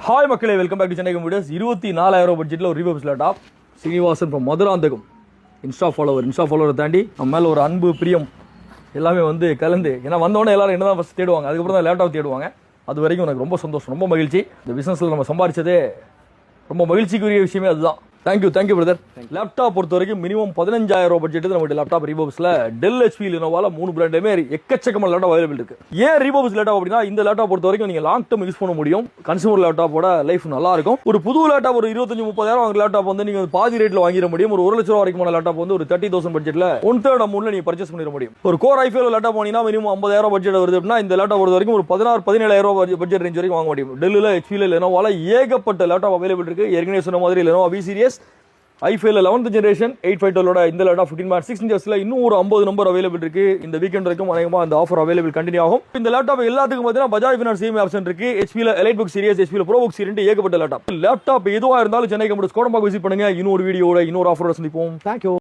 Hi மக்களே, welcome back to Chennai computers. 24,000 பட்ஜெட்டில் ஒரு refurbs laptop. Srinivasan from Madurantakam. Insta ஃபாலோவரை தாண்டி நம்ம மேலே ஒரு அன்பு பிரியம் எல்லாமே வந்து கலந்து, ஏன்னா வந்தோடனே எல்லாரும் என்ன தான் ஃபஸ்ட் தேடுவாங்க, அதுக்கப்புறம் தான் லேப்டாப் தேடுவாங்க. அது வரைக்கும் எனக்கு ரொம்ப சந்தோஷம், ரொம்ப மகிழ்ச்சி. இந்த பிஸ்னஸில் நம்ம சம்பாதிச்சதே ரொம்ப மகிழ்ச்சிக்குரிய விஷயமே அதுதான். Thank you brother. லேப்டாப் பொறுத்த வரைக்கும் மினிமம் 15,000 பட்ஜெட் நம்ம லேப்டாப் ரீபப்ஸ்ல டெல் HP லினோவால 3 பிராண்டுமே எக்கச்சக்கமான லேப்டாப் அவைலபிள் இருக்கு. ஏன் ரீபப்ஸ் லேப்டாப் அப்படின்னா, இந்த லேப்டாப் பொறுத்த வரைக்கும் நீங்க லாங் டர்ம் யூஸ் பண்ண முடியும். கன்சூமர் லேப்டாப்போட லைஃப் நல்லா இருக்கும். ஒரு புது லேப்டாப் ஒரு 25-30,000 வாங்குற லேப்டாப் வந்து நீங்க பாதி ரேட்ல வாங்கிட முடியும். ஒரு 1 லட்சம் ரூபாய் வரைக்கும் லேப்டாப் வந்து ஒரு 30,000 பட்ஜெட்ல 1/3 அமௌண்ட்ல நீங்க பர்ச்சேஸ் பண்ணிட முடியும். ஒரு கோர் i5 லேப்டாப் வாங்கினா மினிமம் 50,000 பட்ஜெட் வருது அப்படின்னா, இந்த லேப்டாப் பொறுத்த வரைக்கும் ஒரு 16-17,000 ரூபாய் பட்ஜெட் ரேஞ்ச் வரைக்கும் வாங்க முடியும். டெல்ல HP லினோவால ஏகப்பட்ட லேப்டாப் அவைலபிள் இருக்கு. ஏற்கனவே சொன்ன மாதிரி Lenovo V series i5 11th generation 852 இந்த லேப்டாப் 15.6 inches இன்னும் ஒரு 50 நம்பர் அவைலபிள் இருக்கு. இந்த வீக்கெண்ட் வரைக்கும் அநேகமா அந்த ஆஃபர் அவைலபிள் கண்டினியூ ஆகும். இந்த லேப்டாப் எல்லாத்துக்கும் பார்த்தீங்கன்னா பஜாஜ் ஃபினான்ஸ் EMI ஆப்ஷன் இருக்கு. HP elite series, HP bro book series ஏகப்பட்ட லேப்டாப் எதுவா இருந்தாலும் சென்னை கம்ப்யூட்டர்ஸ் கோடம்பாக்கம் விசிட் பண்ணுங்க. இன்னொரு வீடியோட இன்னொரு ஆஃபரோட சந்திப்போம். தேங்க்யூ.